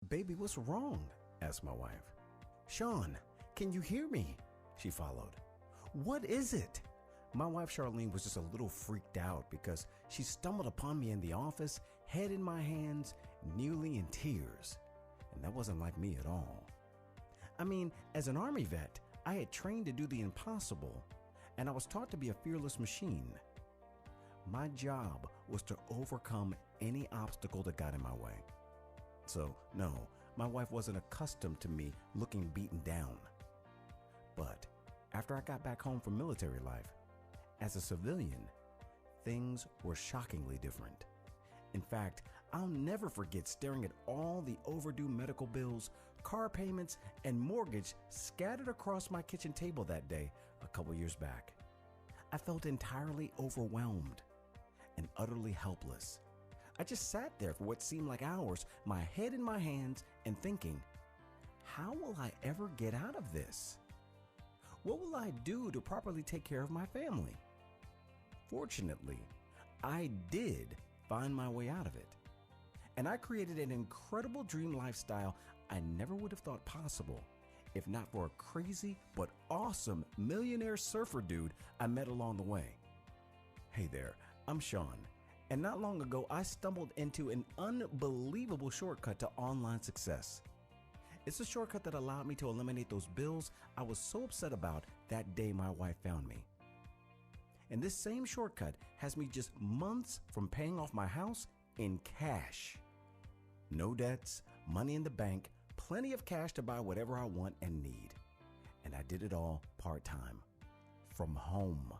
"Baby, what's wrong?" asked my wife. "Shawn, can you hear me?" she followed. "What is it?" My wife Charlene was just a little freaked out because she stumbled upon me in the office, head in my hands, nearly in tears. And that wasn't like me at all. I mean, as an Army vet, I had trained to do the impossible, and I was taught to be a fearless machine. My job was to overcome any obstacle that got in my way. So, no, my wife wasn't accustomed to me looking beaten down. But after I got back home from military life, as a civilian, things were shockingly different. In fact, I'll never forget staring at all the overdue medical bills, car payments, and mortgage scattered across my kitchen table that day a couple years back. I felt entirely overwhelmed and utterly helpless. I just sat there for what seemed like hours, my head in my hands and thinking, how will I ever get out of this? What will I do to properly take care of my family? Fortunately, I did find my way out of it. And I created an incredible dream lifestyle I never would have thought possible if not for a crazy but awesome millionaire surfer dude I met along the way. Hey there, I'm Shawn, and not long ago I stumbled into an unbelievable shortcut to online success. It's a shortcut that allowed me to eliminate those bills I was so upset about that day my wife found me. And this same shortcut has me just months from paying off my house in cash. No debts, money in the bank, plenty of cash to buy whatever I want and need. And I did it all part-time, from home.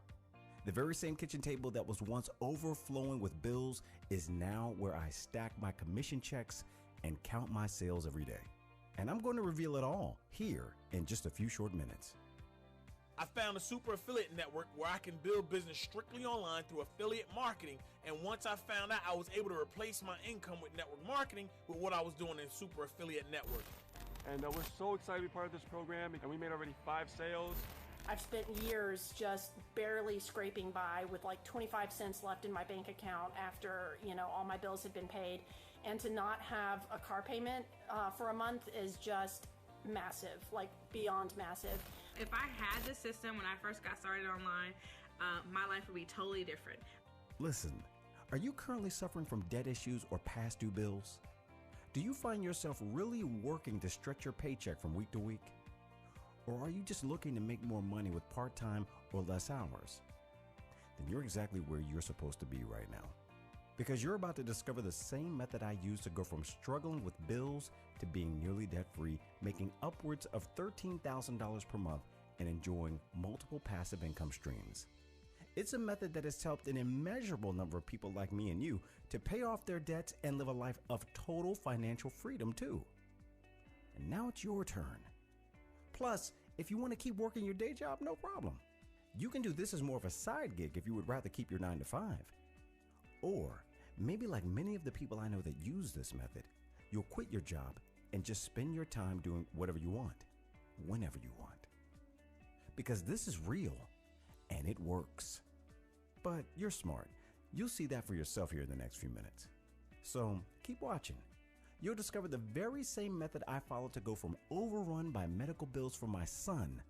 The very same kitchen table that was once overflowing with bills is now where I stack my commission checks and count my sales every day. And I'm going to reveal it all here in just a few short minutes. I found a super affiliate network where I can build business strictly online through affiliate marketing, and once I found out, I was able to replace my income with network marketing with what I was doing in super affiliate network. And we're so excited to be part of this program, and we made already 5 sales. I've spent years just barely scraping by with like 25 cents left in my bank account after, all my bills had been paid. And to not have a car payment for a month is just massive, like beyond massive. If I had this system when I first got started online, my life would be totally different. Listen, are you currently suffering from debt issues or past due bills? Do you find yourself really working to stretch your paycheck from week to week? Or are you just looking to make more money with part-time or less hours? Then you're exactly where you're supposed to be right now. Because you're about to discover the same method I used to go from struggling with bills to being nearly debt-free, making upwards of $13,000 per month and enjoying multiple passive income streams. It's a method that has helped an immeasurable number of people like me and you to pay off their debts and live a life of total financial freedom too. And now it's your turn. Plus, if you want to keep working your day job, no problem. You can do this as more of a side gig if you would rather keep your 9 to 5. Or maybe like many of the people I know that use this method, you'll quit your job and just spend your time doing whatever you want, whenever you want. Because this is real and it works. But you're smart. You'll see that for yourself here in the next few minutes. So keep watching. You'll discover the very same method I followed to go from overrun by medical bills for my son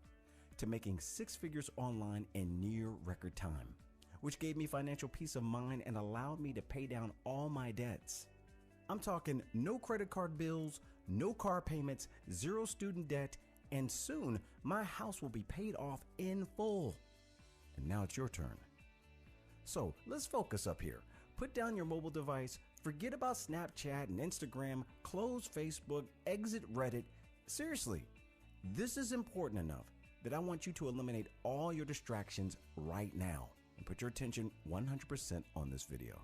to making 6 figures online in near record time, which gave me financial peace of mind and allowed me to pay down all my debts. I'm talking no credit card bills, no car payments, 0 student debt, and soon my house will be paid off in full. And now it's your turn. So let's focus up here. Put down your mobile device, forget about Snapchat and Instagram, close Facebook, exit Reddit. Seriously, this is important enough that I want you to eliminate all your distractions right now and put your attention 100% on this video,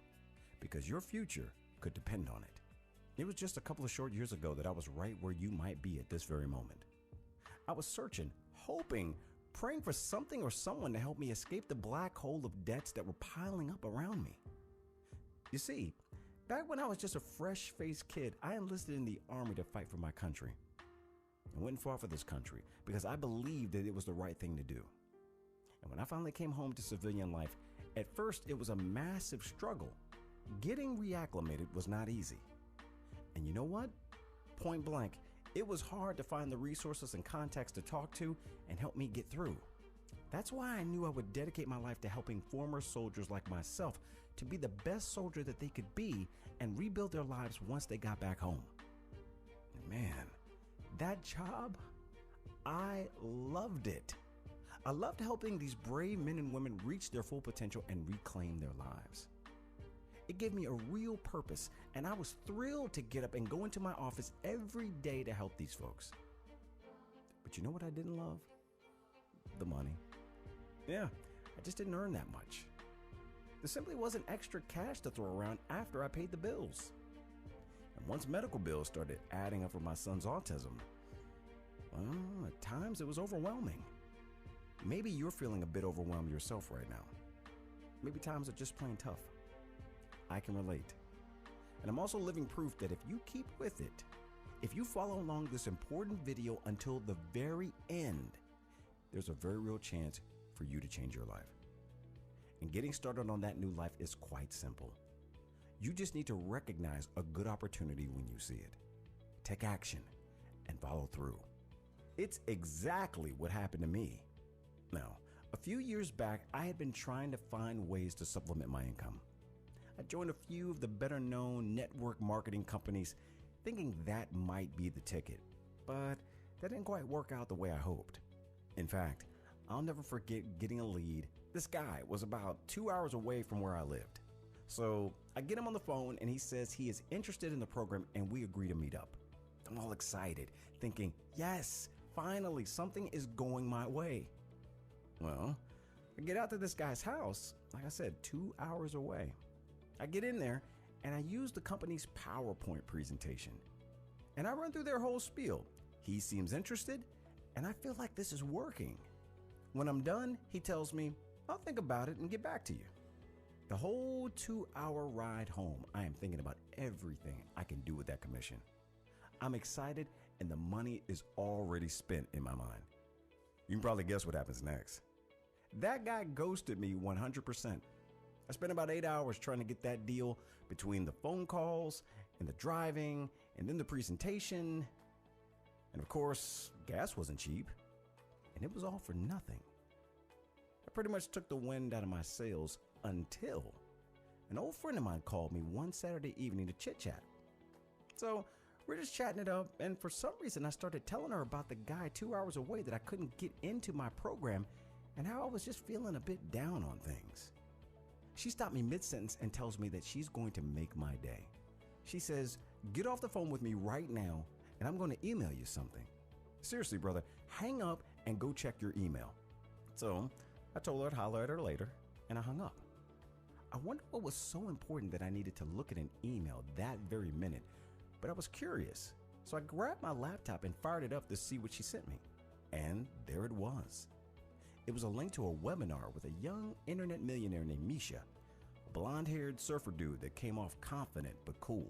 because your future could depend on it. It was just a couple of short years ago that I was right where you might be at this very moment. I was searching, hoping, praying for something or someone to help me escape the black hole of debts that were piling up around me. You see, back when I was just a fresh-faced kid, I enlisted in the Army to fight for my country. I went and fought for this country because I believed that it was the right thing to do. And when I finally came home to civilian life, at first it was a massive struggle. Getting reacclimated was not easy. And you know what? Point blank, it was hard to find the resources and contacts to talk to and help me get through. That's why I knew I would dedicate my life to helping former soldiers like myself to be the best soldier that they could be and rebuild their lives once they got back home. Man, that job, I loved it. I loved helping these brave men and women reach their full potential and reclaim their lives. It gave me a real purpose, and I was thrilled to get up and go into my office every day to help these folks. But you know what I didn't love? The money. Yeah, I just didn't earn that much. There simply wasn't extra cash to throw around after I paid the bills. And once medical bills started adding up for my son's autism, well, at times it was overwhelming. Maybe you're feeling a bit overwhelmed yourself right now. Maybe times are just plain tough. I can relate. And I'm also living proof that if you keep with it, if you follow along this important video until the very end, there's a very real chance for you to change your life. And getting started on that new life is quite simple. You just need to recognize a good opportunity when you see it. Take action and follow through. It's exactly what happened to me. Now, a few years back, I had been trying to find ways to supplement my income. I joined a few of the better known network marketing companies thinking that might be the ticket, but that didn't quite work out the way I hoped. In fact, I'll never forget getting a lead. This guy was about 2 hours away from where I lived. So I get him on the phone and he says he is interested in the program and we agree to meet up. I'm all excited, thinking, yes, finally something is going my way. Well, I get out to this guy's house, like I said, 2 hours away. I get in there and I use the company's PowerPoint presentation. And I run through their whole spiel. He seems interested and I feel like this is working. When I'm done, he tells me, I'll think about it and get back to you. The whole 2-hour ride home, I am thinking about everything I can do with that commission. I'm excited and the money is already spent in my mind. You can probably guess what happens next. That guy ghosted me 100%. I spent about 8 hours trying to get that deal between the phone calls and the driving and then the presentation. And of course, gas wasn't cheap and it was all for nothing. I pretty much took the wind out of my sails until an old friend of mine called me one Saturday evening to chit chat. So we're just chatting it up, and for some reason I started telling her about the guy 2 hours away that I couldn't get into my program and how I was just feeling a bit down on things. She stopped me mid-sentence and tells me that she's going to make my day. She says, get off the phone with me right now and I'm going to email you something. Seriously, brother, hang up and go check your email. So I told her I'd holler at her later and I hung up. I wondered what was so important that I needed to look at an email that very minute, but I was curious. So I grabbed my laptop and fired it up to see what she sent me. And there it was. It was a link to a webinar with a young internet millionaire named Misha, a blonde-haired surfer dude that came off confident but cool.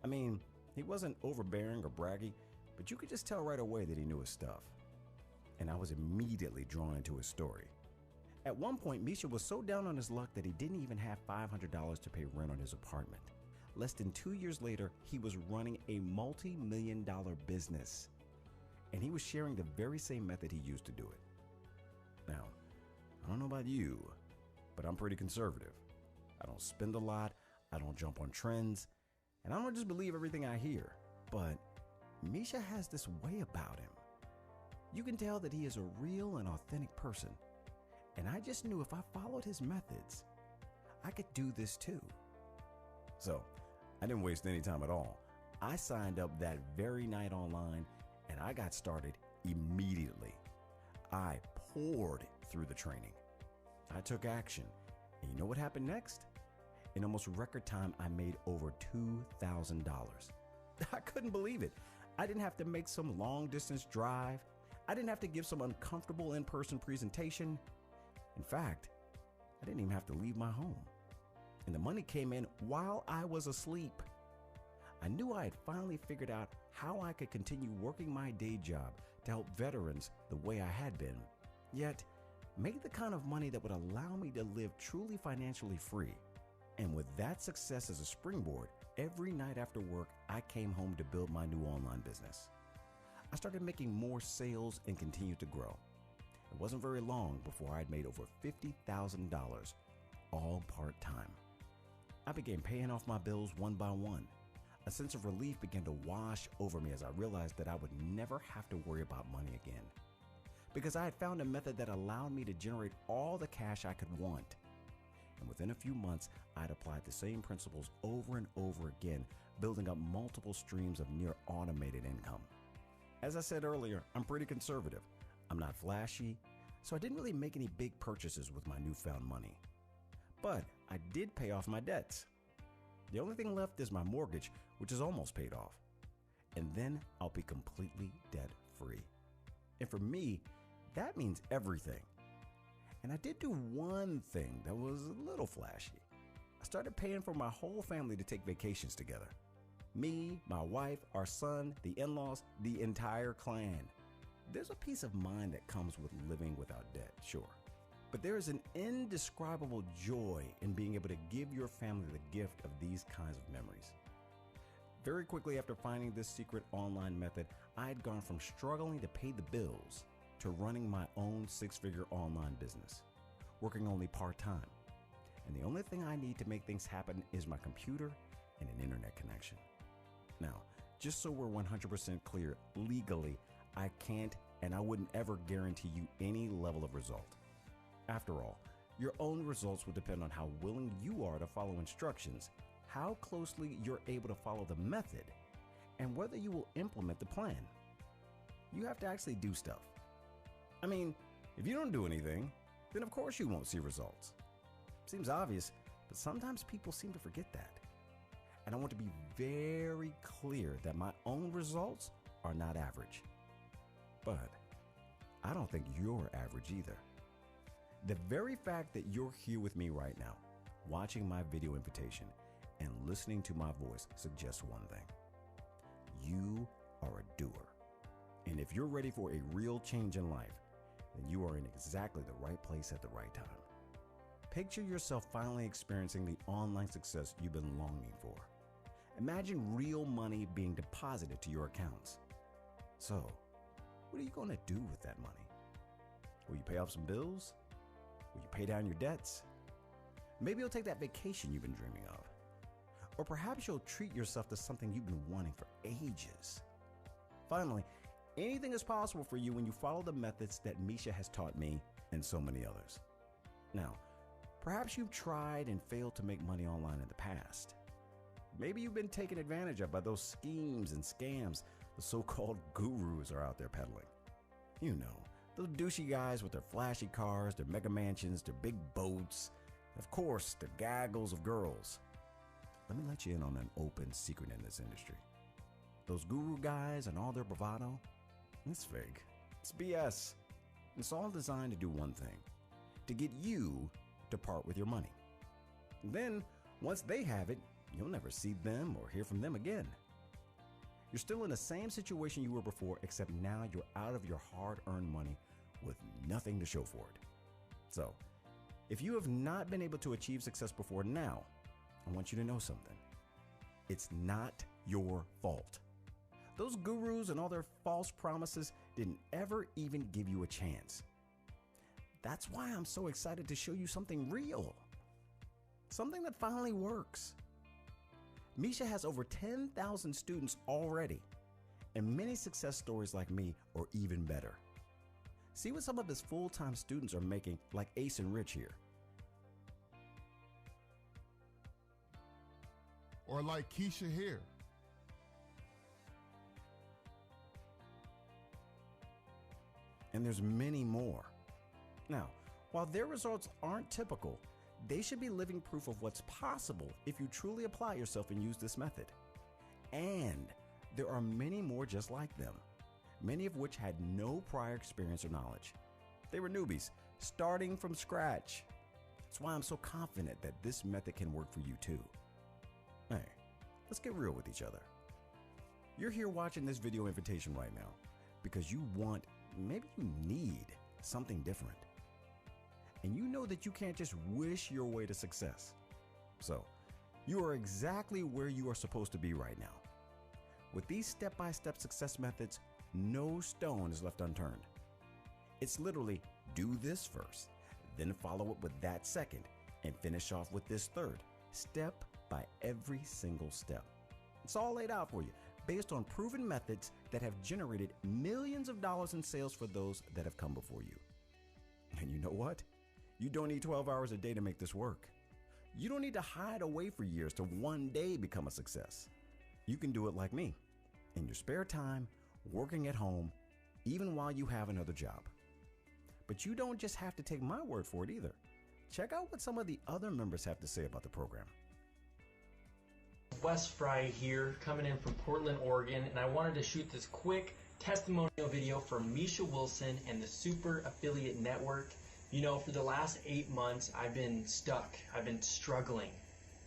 I mean, he wasn't overbearing or braggy, but you could just tell right away that he knew his stuff. And I was immediately drawn into his story. At one point, Misha was so down on his luck that he didn't even have $500 to pay rent on his apartment. Less than 2 years later, he was running a multi-million-dollar business. And he was sharing the very same method he used to do it. Now, I don't know about you, but I'm pretty conservative. I don't spend a lot, I don't jump on trends, and I don't just believe everything I hear. But Misha has this way about him. You can tell that he is a real and authentic person. And I just knew if I followed his methods, I could do this too. So I didn't waste any time at all. I signed up that very night online and I got started immediately. I poured through the training. I took action. And you know what happened next? In almost record time, I made over $2,000. I couldn't believe it. I didn't have to make some long distance drive. I didn't have to give some uncomfortable in-person presentation. In fact, I didn't even have to leave my home. And the money came in while I was asleep. I knew I had finally figured out how I could continue working my day job to help veterans the way I had been, yet make the kind of money that would allow me to live truly financially free. And with that success as a springboard, every night after work, I came home to build my new online business. I started making more sales and continued to grow. It wasn't very long before I'd made over $50,000, all part-time. I began paying off my bills one by one. A sense of relief began to wash over me as I realized that I would never have to worry about money again, because I had found a method that allowed me to generate all the cash I could want. And within a few months, I had applied the same principles over and over again, building up multiple streams of near automated income. As I said earlier, I'm pretty conservative. I'm not flashy, so I didn't really make any big purchases with my newfound money. But I did pay off my debts. The only thing left is my mortgage, which is almost paid off. And then I'll be completely debt-free. And for me, that means everything. And I did do one thing that was a little flashy. I started paying for my whole family to take vacations together. Me, my wife, our son, the in-laws, the entire clan. There's a peace of mind that comes with living without debt, sure. But there is an indescribable joy in being able to give your family the gift of these kinds of memories. Very quickly after finding this secret online method, I had gone from struggling to pay the bills to running my own six-figure online business, working only part-time. And the only thing I need to make things happen is my computer and an internet connection. Now, just so we're 100% clear, legally, I can't and I wouldn't ever guarantee you any level of result. After all, your own results will depend on how willing you are to follow instructions, how closely you're able to follow the method, and whether you will implement the plan. You have to actually do stuff. I mean, if you don't do anything, then of course you won't see results. Seems obvious, but sometimes people seem to forget that. And I want to be very clear that my own results are not average. But I don't think you're average either. The very fact that you're here with me right now, watching my video invitation and listening to my voice suggests one thing. You are a doer. And if you're ready for a real change in life, then you are in exactly the right place at the right time. Picture yourself finally experiencing the online success you've been longing for. Imagine real money being deposited to your accounts. So, what are you going to do with that money? Will you pay off some bills? Will you pay down your debts? Maybe you'll take that vacation you've been dreaming of. Or perhaps you'll treat yourself to something you've been wanting for ages. Finally, anything is possible for you when you follow the methods that Misha has taught me and so many others. Now, perhaps you've tried and failed to make money online in the past. Maybe you've been taken advantage of by those schemes and scams the so-called gurus are out there peddling. You know, those douchey guys with their flashy cars, their mega mansions, their big boats, and of course, the gaggles of girls. Let me let you in on an open secret in this industry. Those guru guys and all their bravado, it's fake. It's BS. It's all designed to do one thing, to get you to part with your money. And then, once they have it, you'll never see them or hear from them again. You're still in the same situation you were before, except now you're out of your hard-earned money with nothing to show for it. So, if you have not been able to achieve success before now, I want you to know something. It's not your fault. Those gurus and all their false promises didn't ever even give you a chance. That's why I'm so excited to show you something real. Something that finally works. Misha has over 10,000 students already, and many success stories like me are even better. See what some of his full-time students are making, like Ace and Rich here. Or like Keisha here. And there's many more. Now, while their results aren't typical, they should be living proof of what's possible if you truly apply yourself and use this method. And there are many more just like them, many of which had no prior experience or knowledge. They were newbies, starting from scratch. That's why I'm so confident that this method can work for you too. Hey, let's get real with each other. You're here watching this video invitation right now because you want, maybe you need something different. And you know that you can't just wish your way to success. So, You are exactly where you are supposed to be right now. With these step-by-step success methods, no stone is left unturned. It's literally do this first, then follow it with that second, and finish off with this third, step by every single step. It's all laid out for you, based on proven methods that have generated millions of dollars in sales for those that have come before you. And you know what? You don't need 12 hours a day to make this work. You don't need to hide away for years to one day become a success. You can do it like me, in your spare time, working at home, even while you have another job. But you don't just have to take my word for it either. Check out what some of the other members have to say about the program. Wes Fry here, coming in from Portland, Oregon, and I wanted to shoot this quick testimonial video for Misha Wilson and the Super Affiliate Network. You know, for the last 8 months, I've been stuck. I've been struggling.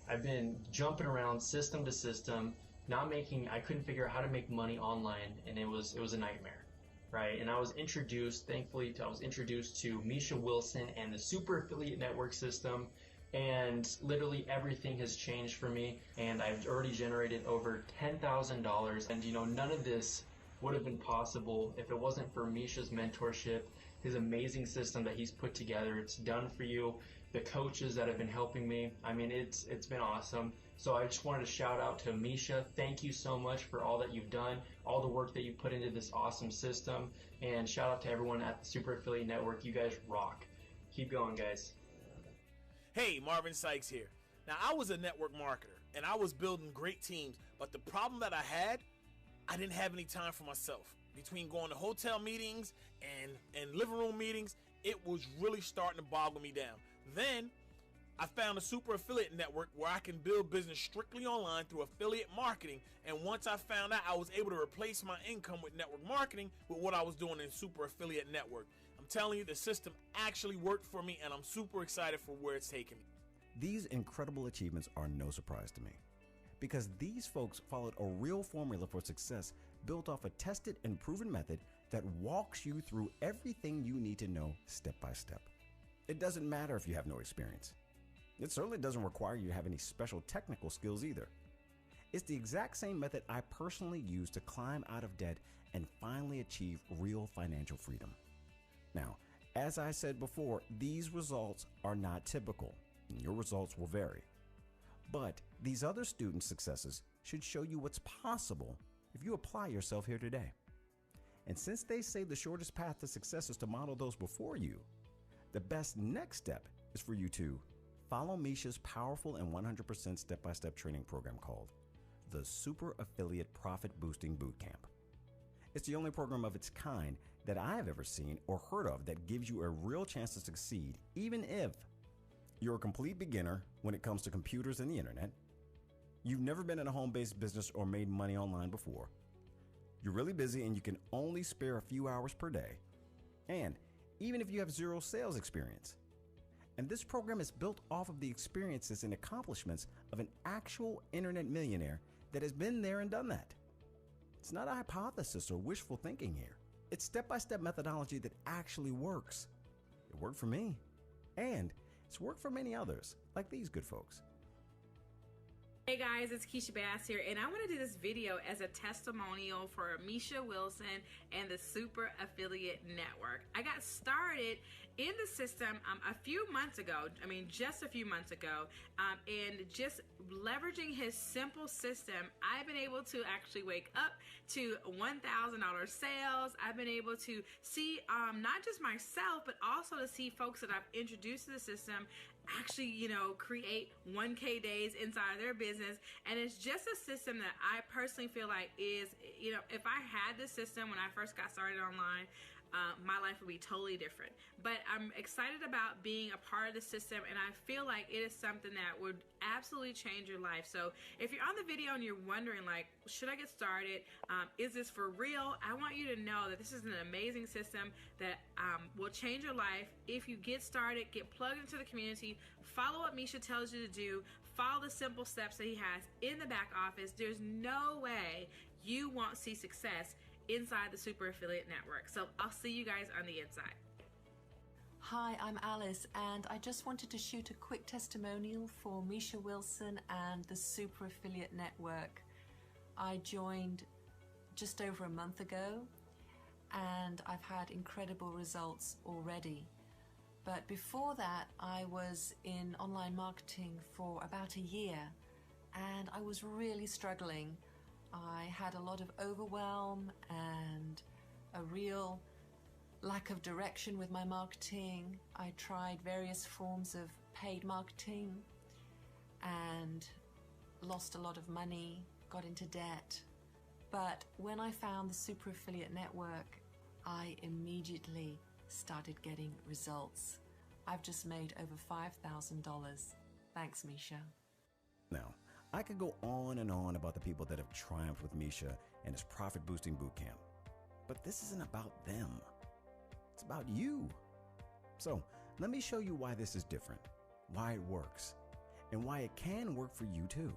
I've been jumping around system to system, I couldn't figure out how to make money online, and it was a nightmare, right? And I was introduced, thankfully, to Misha Wilson and the Super Affiliate Network system, and literally everything has changed for me, and I've already generated over $10,000, and you know, none of this would have been possible if it wasn't for Misha's mentorship, his amazing system that he's put together. It's done for you. The coaches that have been helping me, I mean, it's been awesome. So I just wanted to shout out to Misha. Thank you so much for all that you've done, all the work that you put into this awesome system, and shout out to everyone at the Super Affiliate Network. You guys rock. Keep going, guys. Hey, Marvin Sykes here. Now, I was a network marketer, and I was building great teams, but the problem that I had, I didn't have any time for myself. Between going to hotel meetings and living room meetings, it was really starting to boggle me down. Then, I found a super affiliate network where I can build business strictly online through affiliate marketing, and once I found out, I was able to replace my income with network marketing with what I was doing in super affiliate network. I'm telling you, the system actually worked for me, and I'm super excited for where it's taking me. These incredible achievements are no surprise to me, because these folks followed a real formula for success built off a tested and proven method that walks you through everything you need to know step by step. It doesn't matter if you have no experience. It certainly doesn't require you to have any special technical skills either. It's the exact same method I personally used to climb out of debt and finally achieve real financial freedom. Now, as I said before, these results are not typical, and your results will vary. But these other student successes should show you what's possible if you apply yourself here today. And since they say the shortest path to success is to model those before you, the best next step is for you to follow Misha's powerful and 100% step-by-step training program called the Super Affiliate Profit Boosting Bootcamp. It's the only program of its kind that I've ever seen or heard of that gives you a real chance to succeed, even if you're a complete beginner when it comes to computers and the internet, you've never been in a home-based business or made money online before, you're really busy and you can only spare a few hours per day, and even if you have zero sales experience. And this program is built off of the experiences and accomplishments of an actual internet millionaire that has been there and done that. It's not a hypothesis or wishful thinking here. It's step-by-step methodology that actually works. It worked for me, and it's worked for many others, like these good folks. Hey guys, it's Keisha Bass here, and I want to do this video as a testimonial for Misha Wilson and the Super Affiliate Network. I got started in the system a few months ago, just a few months ago, and just leveraging his simple system, I've been able to actually wake up to $1,000 sales. I've been able to see not just myself, but also to see folks that I've introduced to the system actually, create 1K days inside of their business. And it's just a system that I personally feel like is, if I had this system when I first got started online, my life would be totally different. But I'm excited about being a part of the system, and I feel like it is something that would absolutely change your life. So if you're on the video and you're wondering, like, should I get started? Is this for real? I want you to know that this is an amazing system that will change your life. If you get started, get plugged into the community, follow what Misha tells you to do, follow the simple steps that he has in the back office. There's no way you won't see success inside the Super Affiliate Network. So I'll see you guys on the inside. Hi, I'm Alice, and I just wanted to shoot a quick testimonial for Misha Wilson and the Super Affiliate Network. I joined just over a month ago, and I've had incredible results already. But before that, I was in online marketing for about a year, and I was really struggling. I had a lot of overwhelm and a real lack of direction with my marketing. I tried various forms of paid marketing and lost a lot of money, got into debt. But when I found the Super Affiliate Network, I immediately started getting results. I've just made over $5,000. Thanks, Misha. Now, I could go on and on about the people that have triumphed with Misha and his Profit Boosting Bootcamp. But this isn't about them. It's about you. So let me show you why this is different, why it works, and why it can work for you too.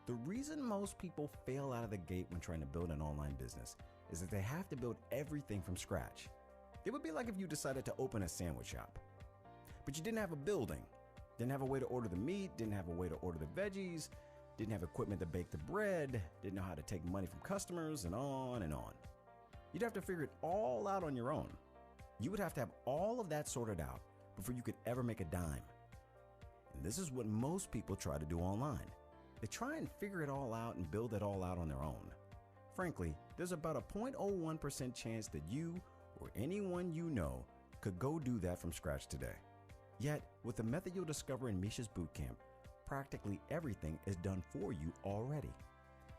The reason most people fail out of the gate when trying to build an online business is that they have to build everything from scratch. It would be like if you decided to open a sandwich shop, but you didn't have a building, didn't have a way to order the meat, didn't have a way to order the veggies, didn't have equipment to bake the bread, didn't know how to take money from customers, and on and on. You'd have to figure it all out on your own. You would have to have all of that sorted out before you could ever make a dime. And this is what most people try to do online. They try and figure it all out and build it all out on their own. Frankly, there's about a 0.01% chance that you or anyone you know could go do that from scratch today. Yet, with the method you'll discover in Misha's Bootcamp, practically everything is done for you already.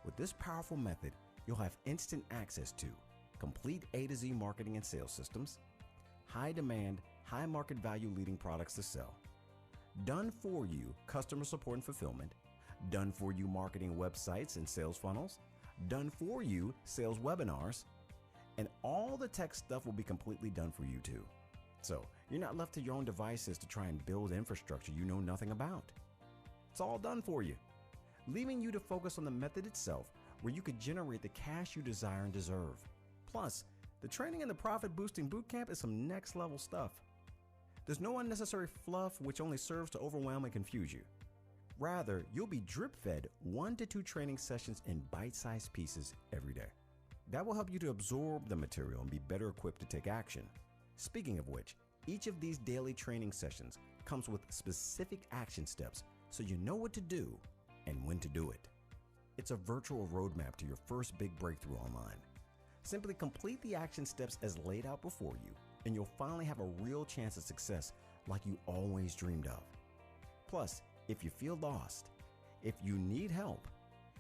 With this powerful method, you'll have instant access to complete A to Z marketing and sales systems, high demand, high market value leading products to sell, done for you customer support and fulfillment, done for you marketing websites and sales funnels, done for you sales webinars, and all the tech stuff will be completely done for you too. So you're not left to your own devices to try and build infrastructure you know nothing about. It's all done for you, leaving you to focus on the method itself where you could generate the cash you desire and deserve. Plus, the training in the Profit Boosting Bootcamp is some next level stuff. There's no unnecessary fluff which only serves to overwhelm and confuse you. Rather, you'll be drip fed 1 to 2 training sessions in bite-sized pieces every day. That will help you to absorb the material and be better equipped to take action. Speaking of which, each of these daily training sessions comes with specific action steps so you know what to do and when to do it. It's a virtual roadmap to your first big breakthrough online. Simply complete the action steps as laid out before you, and you'll finally have a real chance of success like you always dreamed of. Plus, if you feel lost, if you need help,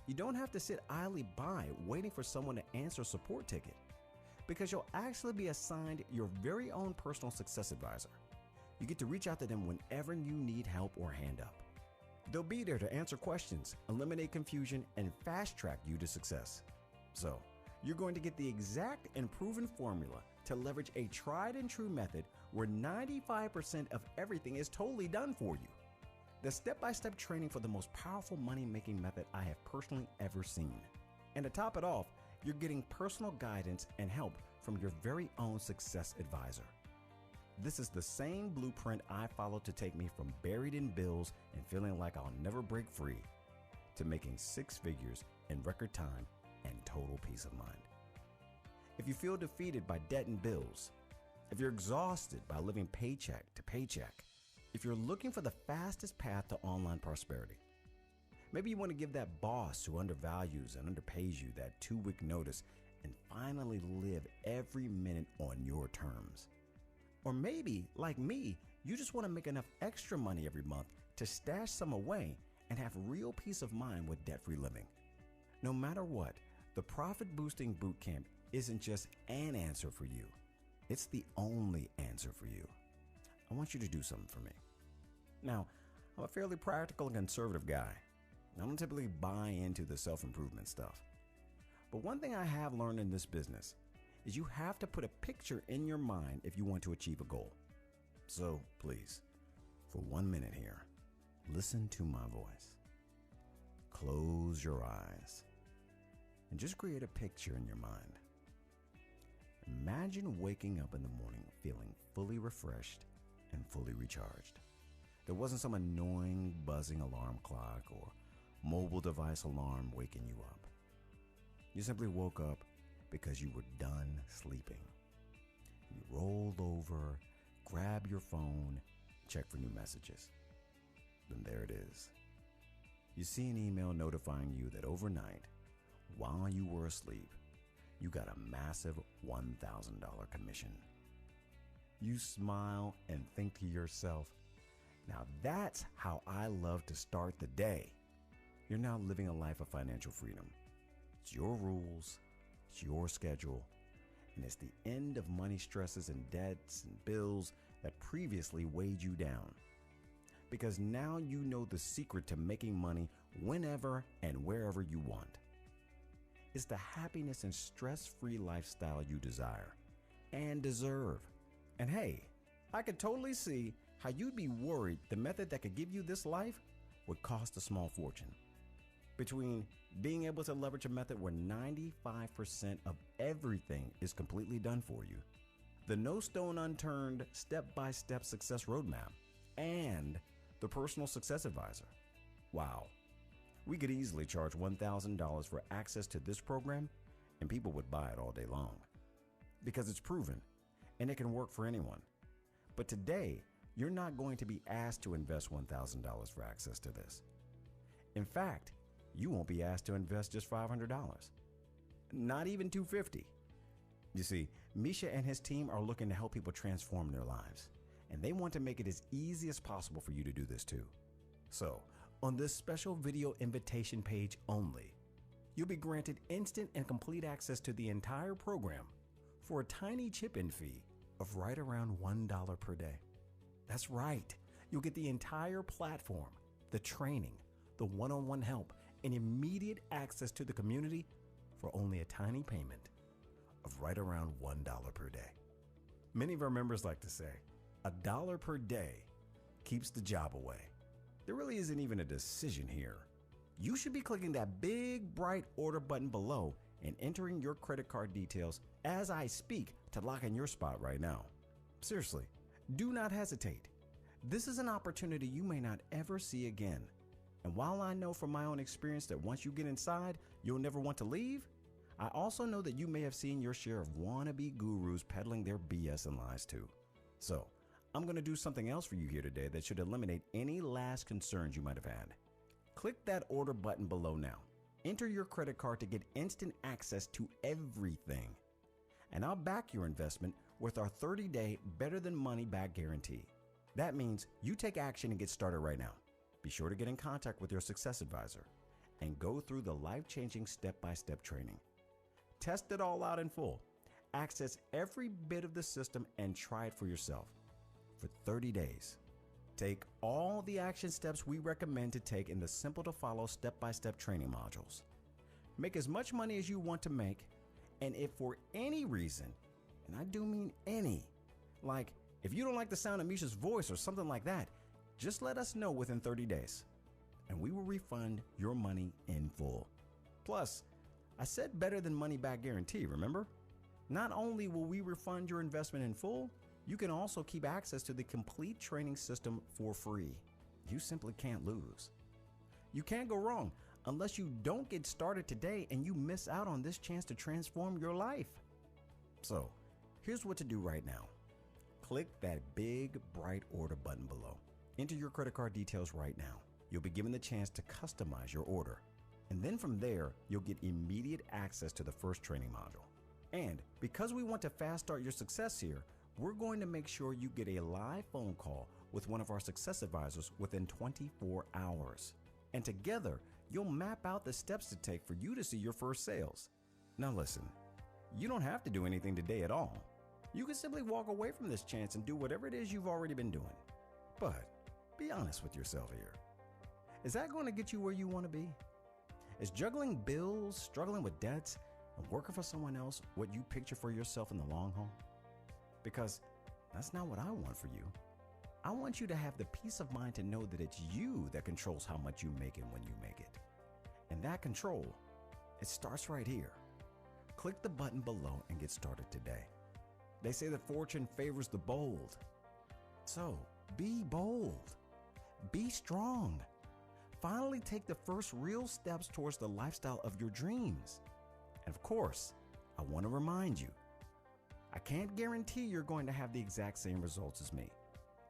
you don't have to sit idly by waiting for someone to answer a support ticket, because you'll actually be assigned your very own personal success advisor. You get to reach out to them whenever you need help or hand up. They'll be there to answer questions, eliminate confusion, and fast-track you to success. So, you're going to get the exact and proven formula to leverage a tried and true method where 95% of everything is totally done for you. The step-by-step training for the most powerful money-making method I have personally ever seen. And to top it off, you're getting personal guidance and help from your very own success advisor. This is the same blueprint I followed to take me from buried in bills and feeling like I'll never break free to making 6 figures in record time and total peace of mind. If you feel defeated by debt and bills, if you're exhausted by living paycheck to paycheck, if you're looking for the fastest path to online prosperity, maybe you want to give that boss who undervalues and underpays you that 2-week notice and finally live every minute on your terms. Or maybe, like me, you just want to make enough extra money every month to stash some away and have real peace of mind with debt-free living. No matter what, the Profit Boosting Bootcamp isn't just an answer for you. It's the only answer for you. I want you to do something for me. Now, I'm a fairly practical and conservative guy. I don't typically buy into the self-improvement stuff. But one thing I have learned in this business is you have to put a picture in your mind if you want to achieve a goal. So please, for 1 minute here, listen to my voice. Close your eyes and just create a picture in your mind. Imagine waking up in the morning feeling fully refreshed and fully recharged. There wasn't some annoying buzzing alarm clock or mobile device alarm waking you up. You simply woke up because you were done sleeping. You rolled over, grab your phone, check for new messages. Then there it is. You see an email notifying you that overnight, while you were asleep, you got a massive $1,000 commission. You smile and think to yourself, now that's how I love to start the day. You're now living a life of financial freedom. It's your rules, it's your schedule, and it's the end of money stresses and debts and bills that previously weighed you down. Because now you know the secret to making money whenever and wherever you want. It's the happiness and stress-free lifestyle you desire and deserve. And hey, I could totally see how you'd be worried the method that could give you this life would cost a small fortune. Between being able to leverage a method where 95% of everything is completely done for you, the no stone unturned step-by-step success roadmap, and the personal success advisor. Wow. We could easily charge $1,000 for access to this program, and people would buy it all day long. Because it's proven, and it can work for anyone. But today, you're not going to be asked to invest $1,000 for access to this. In fact, you won't be asked to invest just $500. Not even $250. You see, Misha and his team are looking to help people transform their lives, and they want to make it as easy as possible for you to do this too. So, on this special video invitation page only, you'll be granted instant and complete access to the entire program for a tiny chip-in fee of right around $1 per day. That's right. You'll get the entire platform, the training, the one-on-one help, and immediate access to the community for only a tiny payment of right around $1 per day. Many of our members like to say, $1 per day keeps the job away. There really isn't even a decision here. You should be clicking that big bright order button below and entering your credit card details as I speak to lock in your spot right now. Seriously, do not hesitate. This is an opportunity you may not ever see again. And while I know from my own experience that once you get inside, you'll never want to leave, I also know that you may have seen your share of wannabe gurus peddling their BS and lies too. So, I'm going to do something else for you here today that should eliminate any last concerns you might have had. Click that order button below now. Enter your credit card to get instant access to everything. And I'll back your investment with our 30-day better than money back guarantee. That means you take action and get started right now. Be sure to get in contact with your success advisor and go through the life-changing step-by-step training. Test it all out in full. Access every bit of the system and try it for yourself. For 30 days. Take all the action steps we recommend to take in the simple to follow step-by-step training modules. Make as much money as you want to make, and if for any reason, and I do mean any, like if you don't like the sound of Misha's voice or something like that, just let us know within 30 days, and we will refund your money in full. Plus, I said better than money back guarantee, remember? Not only will we refund your investment in full, you can also keep access to the complete training system for free. You simply can't lose. You can't go wrong unless you don't get started today and you miss out on this chance to transform your life. So, here's what to do right now. Click that big bright order button below. Enter your credit card details right now. You'll be given the chance to customize your order. And then from there, you'll get immediate access to the first training module. And because we want to fast start your success here, we're going to make sure you get a live phone call with one of our success advisors within 24 hours. And together, you'll map out the steps to take for you to see your first sales. Now listen, you don't have to do anything today at all. You can simply walk away from this chance and do whatever it is you've already been doing. But be honest with yourself here. Is that going to get you where you want to be? Is juggling bills, struggling with debts, and working for someone else what you picture for yourself in the long haul? Because that's not what I want for you. I want you to have the peace of mind to know that it's you that controls how much you make and when you make it. And that control, it starts right here. Click the button below and get started today. They say that fortune favors the bold. So be bold. Be strong. Finally take the first real steps towards the lifestyle of your dreams. And of course, I want to remind you, I can't guarantee you're going to have the exact same results as me.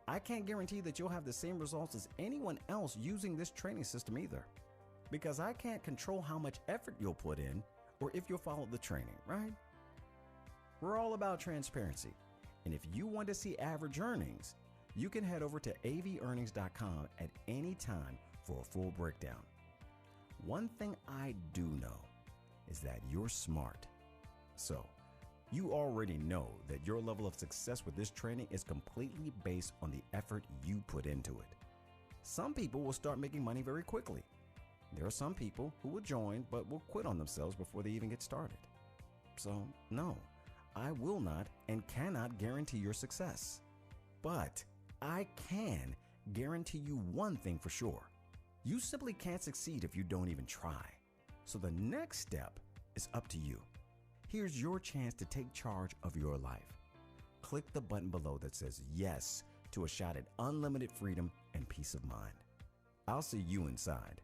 I can't guarantee that you'll have the same results as anyone else using this training system either, because I can't control how much effort you'll put in or if you'll follow the training, right? We're all about transparency, and if you want to see average earnings, you can head over to avearnings.com at any time for a full breakdown. One thing I do know is that you're smart. So, you already know that your level of success with this training is completely based on the effort you put into it. Some people will start making money very quickly. There are some people who will join but will quit on themselves before they even get started. So, no, I will not and cannot guarantee your success. But I can guarantee you one thing for sure. You simply can't succeed if you don't even try. So the next step is up to you. Here's your chance to take charge of your life. Click the button below that says yes to a shot at unlimited freedom and peace of mind. I'll see you inside.